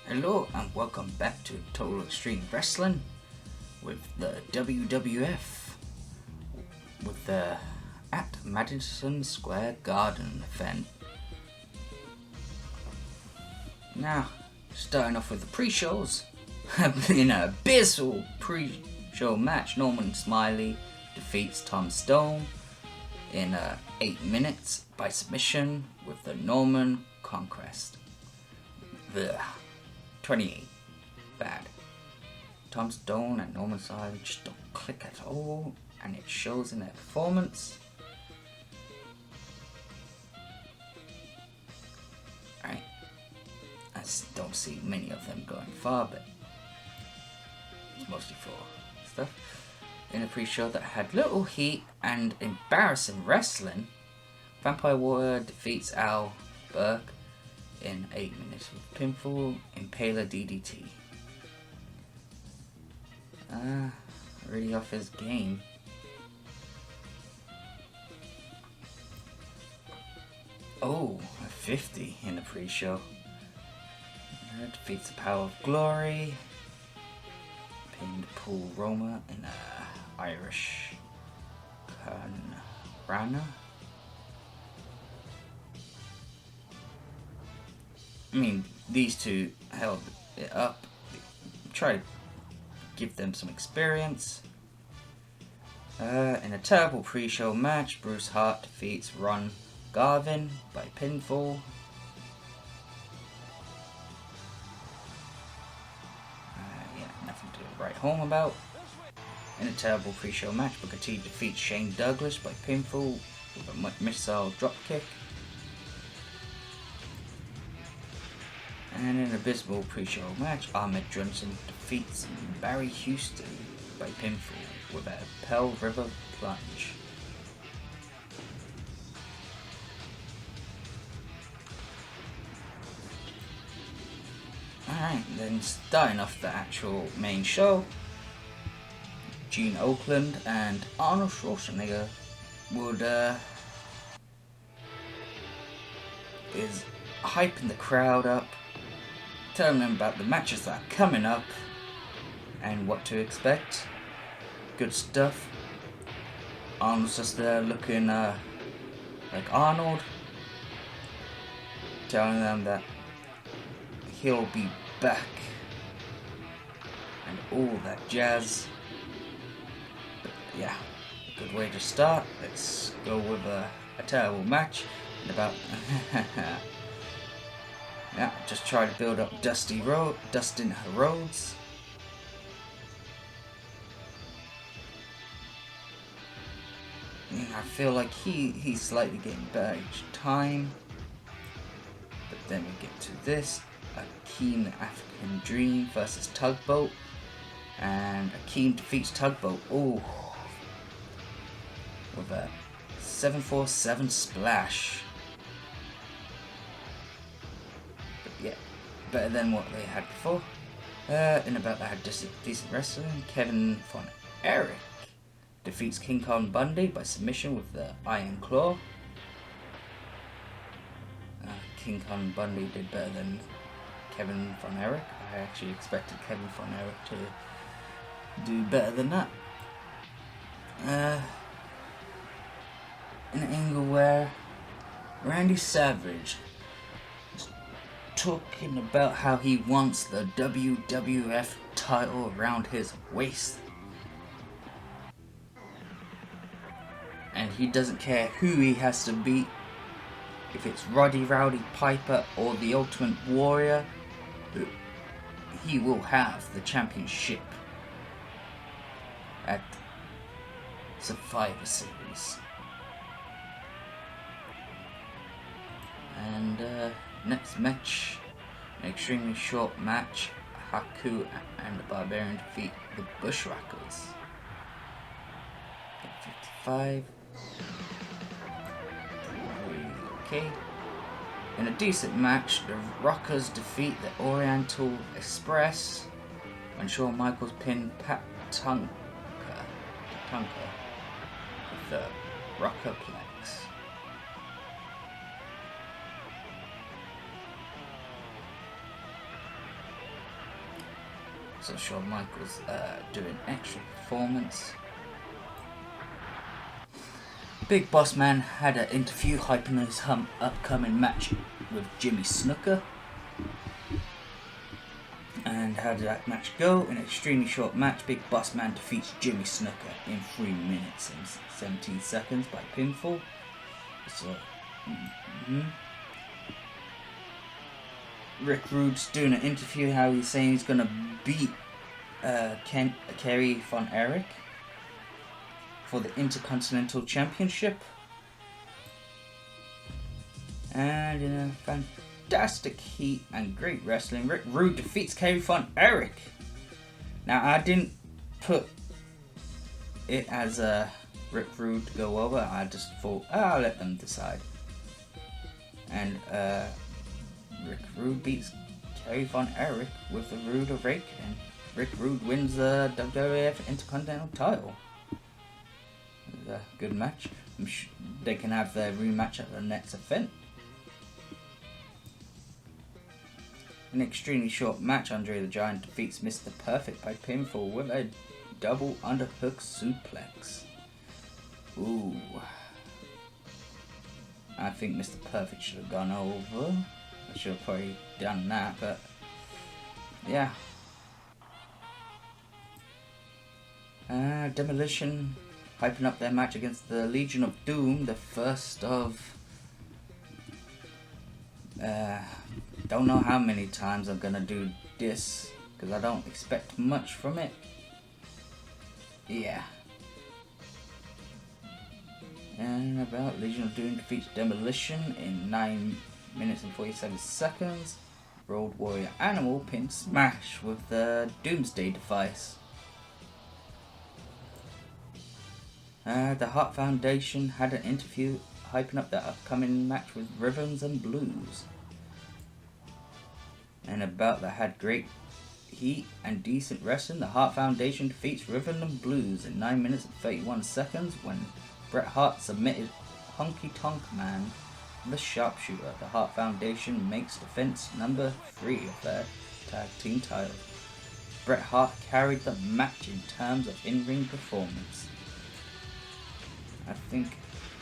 Hello and welcome back to Total Extreme Wrestling with the WWF with the at Madison Square Garden event. Now, starting off with the pre-shows, in an abysmal pre-show match, Norman Smiley defeats Tom Stone in 8 minutes by submission with the Norman Conquest. Ugh. 28. Bad. Tom Stone and Norman Smiley just don't click at all, and it shows in their performance. Alright. I don't see many of them going far, but it's mostly for stuff. In a pre-show that had little heat and embarrassing wrestling, Vampire Warrior defeats Al Burke in 8 minutes with pinfall, Impaler DDT. Really off his game. Oh, a 50 in the pre-show. Defeats the Power of Glory. Pinned Paul Roma in a Irish Rana. I mean, these two held it up. Try to give them some experience. In a terrible pre-show match, Bruce Hart defeats Ron Garvin by pinfall. Nothing to write home about. In a terrible pre-show match, Booker T defeats Shane Douglas by pinfall with a missile dropkick. And in an abysmal pre-show match, Ahmed Johnson defeats Barry Houston by pinfall with a Pearl River plunge. Alright, then starting off the actual main show, Gene Oakland and Arnold Schwarzenegger is hyping the crowd up, telling them about the matches that are coming up and what to expect. Good stuff. Arnold's just there looking like Arnold, telling them that he'll be back and all that jazz. But yeah, good way to start. Let's go with a terrible match and about yeah, just try to build up Dustin Rhodes. Yeah, I feel like he's slightly getting better each time. But then we get to this. Akeem the African Dream versus Tugboat. And Akeem defeats Tugboat. Ooh. With a 747 splash. Yeah, better than what they had before. In about that had decent wrestling. Kevin Von Erich defeats King Kong Bundy by submission with the Iron Claw. King Kong Bundy did better than Kevin Von Erich. I actually expected Kevin Von Erich to do better than that. An angle where Randy Savage talking about how he wants the WWF title around his waist. And he doesn't care who he has to beat. If it's Roddy Rowdy Piper or the Ultimate Warrior, he will have the championship at Survivor Series. And next match, an extremely short match, Haku and the Barbarian defeat the Bushwhackers. 55. Okay. In a decent match, the Rockers defeat the Oriental Express when Shawn Michaels pinned Pat Tonka with the Rockerplex. So Shawn Michaels doing extra performance. Big Boss Man had an interview hyping his upcoming match with Jimmy Snuka. And how did that match go? In an extremely short match, Big Boss Man defeats Jimmy Snuka in 3 minutes and 17 seconds by pinfall. So, Rick Rude's doing an interview how he's saying he's gonna beat Kerry Von Erich for the Intercontinental Championship. And in a fantastic heat and great wrestling, Rick Rude defeats Kerry Von Erich. Now I didn't put it as Rick Rude to go over. I just thought I'll let them decide. And Rick Rude beats Kerry Von Erich with the Rude Awakening. Rick Rude wins the WWF Intercontinental title. It was a good match. I'm sure they can have their rematch at the next event. In an extremely short match, Andre the Giant defeats Mr. Perfect by pinfall with a double underhook suplex. Ooh. I think Mr. Perfect should have gone over. I should have probably done that, but yeah. Demolition hyping up their match against the Legion of Doom, the first of don't know how many times I'm gonna do this because I don't expect much from it. Yeah. And about Legion of Doom defeats Demolition in 9 minutes and 47 seconds. Road Warrior Animal pin smash with the Doomsday device. The Hart Foundation had an interview hyping up their upcoming match with Rhythms and Blues. And about that had great heat and decent wrestling. The Hart Foundation defeats Rhythm and Blues in 9 minutes and 31 seconds when Bret Hart submitted Honky Tonk Man, the Sharpshooter. The Hart Foundation makes defense number 3 of their tag team title. Bret Hart carried the match in terms of in-ring performance. I think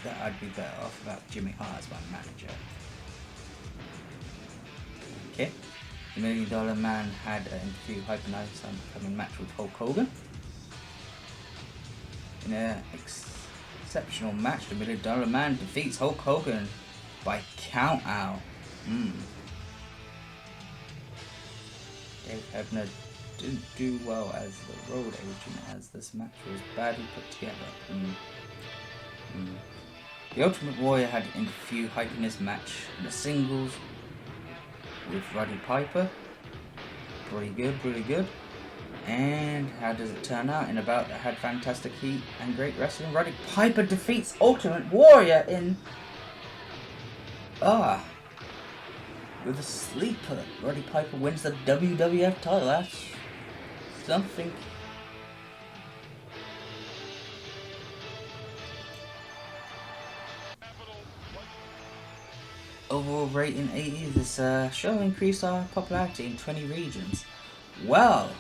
that I'd be better off without Jimmy Hart as my manager. Okay. The $1 Million Man had an interview hyping out his upcoming match with Hulk Hogan. In an exceptional match, the $1 Million Man defeats Hulk Hogan by count out. Dave Hebner didn't do well as the road agent as this match was badly put together. The Ultimate Warrior had an interview hyping his match in the singles with Roddy Piper. Pretty good. And how does it turn out? In about that had fantastic heat and great wrestling. Roddy Piper defeats Ultimate Warrior in with a sleeper. Roddy Piper wins the WWF title. That's something. Overall rating 80. This show increased our popularity in 20 regions. Well.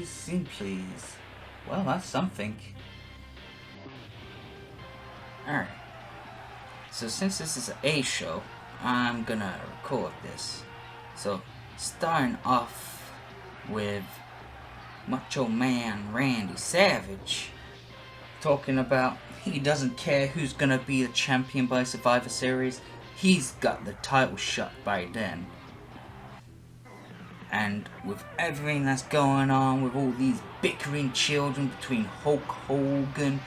Scene please. Well, that's something. Alright. So since this is an A show, I'm gonna record this. So, starting off with Macho Man Randy Savage talking about he doesn't care who's gonna be the champion by Survivor Series. He's got the title shot by then. And with everything that's going on, with all these bickering children between Hulk Hogan,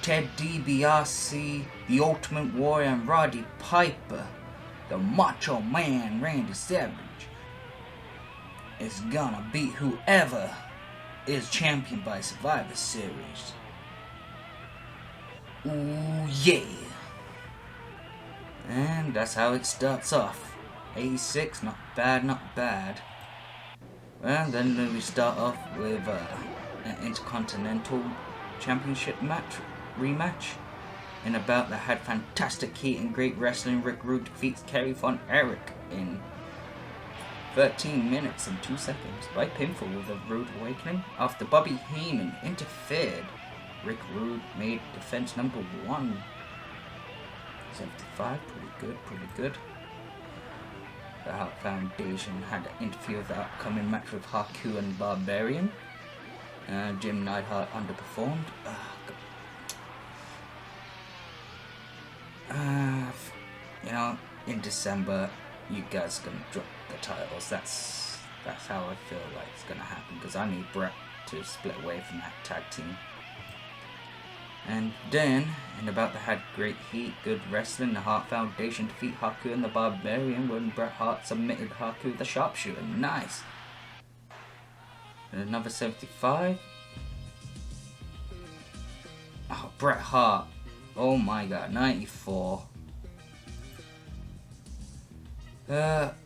Ted DiBiase, the Ultimate Warrior, and Roddy Piper, the Macho Man Randy Savage is gonna beat whoever is champion by Survivor Series. Ooh yeah. And that's how it starts off. 86, not bad, not bad. Well, then we start off with an Intercontinental Championship rematch. In a bout that had fantastic heat and great wrestling, Rick Rude defeats Kerry Von Erich in 13 minutes and 2 seconds by pinfall with a Rude Awakening. After Bobby Heenan interfered, Rick Rude made defense number 1. 75, pretty good. The Hart Foundation had to interfere with the upcoming match with Haku and Barbarian. Jim Neidhart underperformed. You know, in December, you guys are gonna drop the titles. That's how I feel like it's gonna happen, because I need Brett to split away from that tag team. And then, in about that had great heat, good wrestling, the Hart Foundation defeat Haku and the Barbarian when Bret Hart submitted Haku with the sharpshooter. Nice. And another 75. Oh, Bret Hart. Oh my god, 94.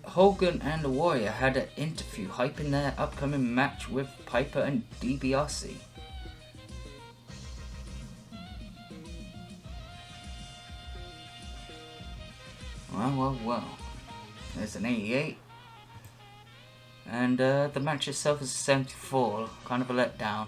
Hogan and the Warrior had an interview hyping their upcoming match with Piper and DiBiase. Well. There's an 88. And the match itself is a 74. Kind of a letdown.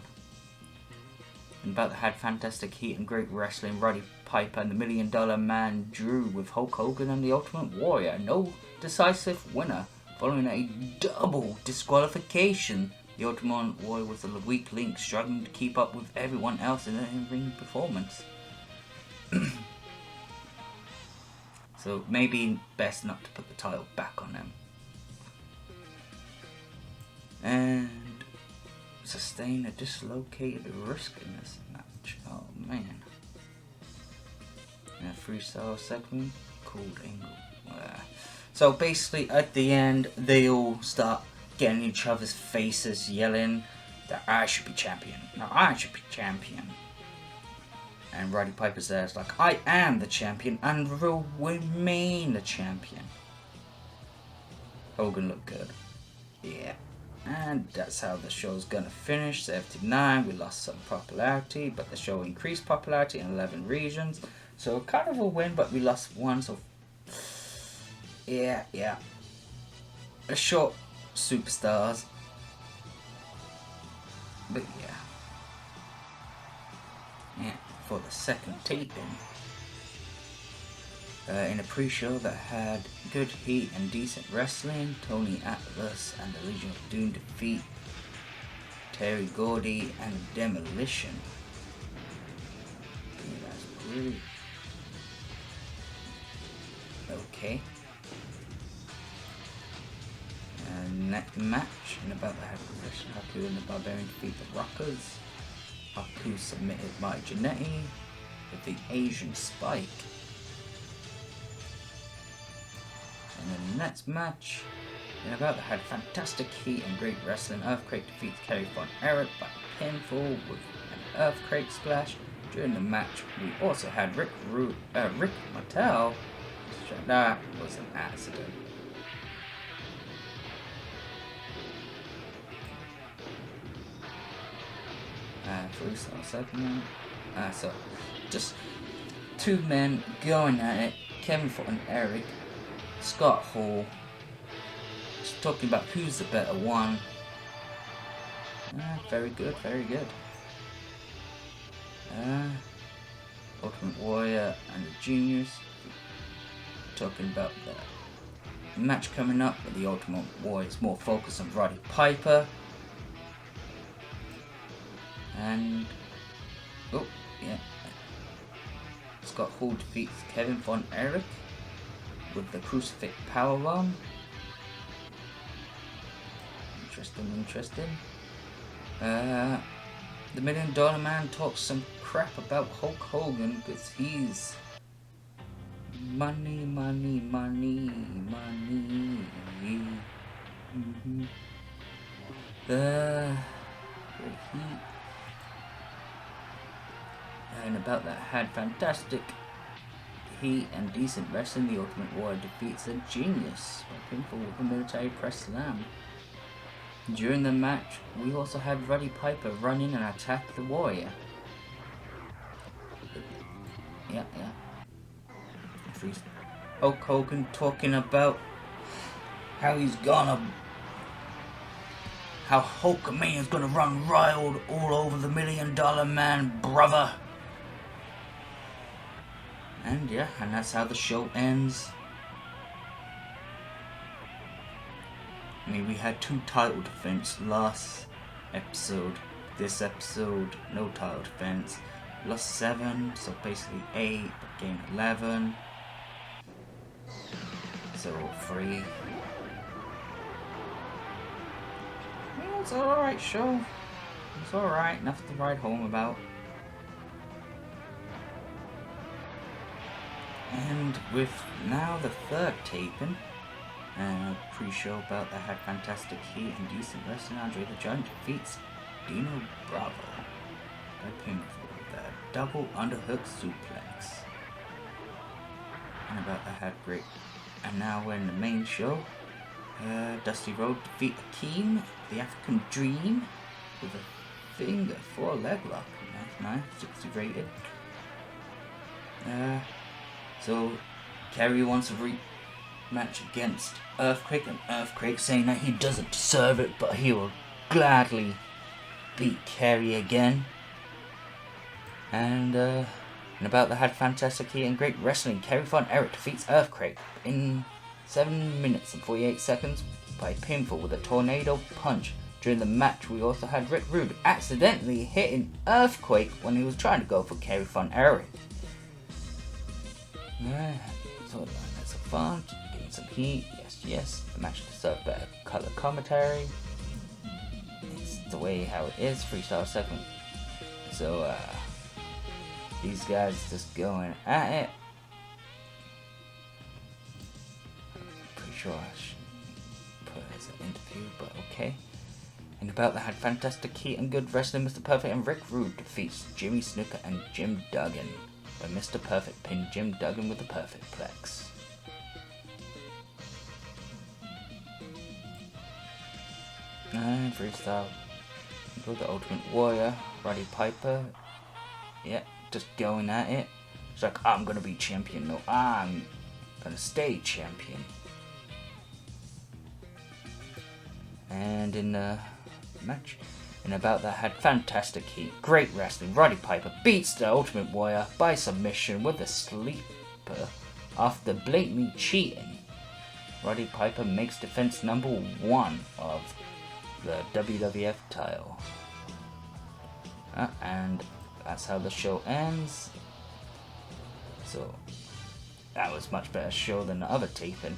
And about that had fantastic heat and great wrestling. Roddy Piper and the $1 Million Man Drew with Hulk Hogan and the Ultimate Warrior. No decisive winner following a double disqualification. The Ultimate Warrior was the weak link, struggling to keep up with everyone else in the in-ring performance. So maybe best not to put the title back on them. And sustain a dislocated wrist in this match. Oh man. And a freestyle segment called Angle. So basically at the end they all start getting each other's faces, yelling that I should be champion. No, I should be champion. And Roddy Piper says like, I am the champion and will remain the champion. Hogan looked good. Yeah. And that's how the show's gonna finish. 79, we lost some popularity, but the show increased popularity in 11 regions. So kind of a win, but we lost one, so yeah. A short superstars. But yeah. For the second taping. In a pre-show that had good heat and decent wrestling, Tony Atlas and the Legion of Doom defeat Terry Gordy and Demolition. Yeah, that's pretty okay. Next match, in about the position, Haku and the Barbarian defeat the Rockers. Haku submitted by Jannetty with the Asian Spike. And then the next match, in about that had fantastic heat and great wrestling. Earthquake defeats Kerry Von Erich by pinfall with an Earthquake splash. During the match, we also had Rick Martel. That was an accident. Freestyle segment. So just two men going at it. Kevin Von Erich, Scott Hall, just talking about who's the better one. Very good. Ultimate Warrior and the Juniors, talking about the match coming up, but the Ultimate Warrior is more focused on Roddy Piper. And Scott Hall defeats Kevin Von Erich with the Crucifix Powerbomb. Interesting. The $1 Million Man talks some crap about Hulk Hogan because he's money. Mm-hmm. Great heat. And about that had fantastic heat and decent wrestling. The Ultimate Warrior defeats a genius by pinfall with a military press slam. During the match, we also had Roddy Piper run in and attack the Warrior. Yeah. Hulk Hogan talking about how Hulkamania's gonna run wild all over the $1 Million Man, brother. And that's how the show ends. I mean, we had 2 title defense last episode. This episode, no title defense. Lost 7, so basically 8, but gained 11. So 3. Yeah, it's alright show. It's alright, nothing to write home about. And with now the 3rd taping, pre-show about that had fantastic heat and decent wrestling. Andre the Giant defeats Dino Bravo by pinfall with a double underhook suplex. And about that had great. And now we're in the main show. Dusty Rhodes defeat Akeem, the African Dream, with a finger 4 leg lock. Nice, 60 rated. So Kerry wants a rematch against Earthquake, and Earthquake saying that he doesn't deserve it, but he will gladly beat Kerry again. And about the had fantastic heat and great wrestling, Kerry Von Erich defeats Earthquake in 7 minutes and 48 seconds by pinfall with a tornado punch. During the match, we also had Rick Rude accidentally hitting Earthquake when he was trying to go for Kerry Von Erich. So that's some fun, getting some heat, yes. The match deserved better color commentary. It's the way how it is, freestyle segment. So these guys just going at it. I'm pretty sure I should put it as an interview, but okay. And about that had fantastic heat and good wrestling, Mr. Perfect and Rick Rude defeats Jimmy Snuka and Jim Duggan, where Mr. Perfect pinned Jim Duggan with the Perfect Plex. And freestyle with the Ultimate Warrior, Roddy Piper. Just going at it. It's like, I'm gonna be champion. No, I'm gonna stay champion. And in the match, and about that had fantastic heat, great wrestling. Roddy Piper beats the Ultimate Warrior by submission with a sleeper after blatantly cheating. Roddy Piper makes defense number 1 of the WWF title. And that's how the show ends. So that was much better show than the other taping.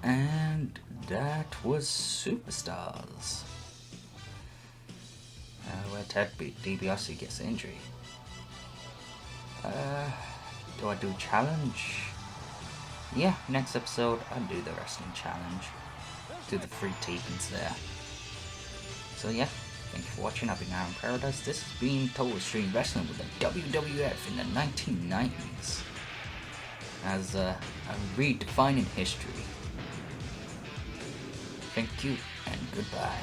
And that was Superstars, where Ted DiBiase gets an injury. Do I do challenge? Yeah, next episode I'll do the wrestling challenge. Do the 3 tapings there. So yeah, thank you for watching. I've been Aaron Paradise. This has been Total Extreme Wrestling with the WWF in the 1990s. As a redefining history. Thank you and goodbye.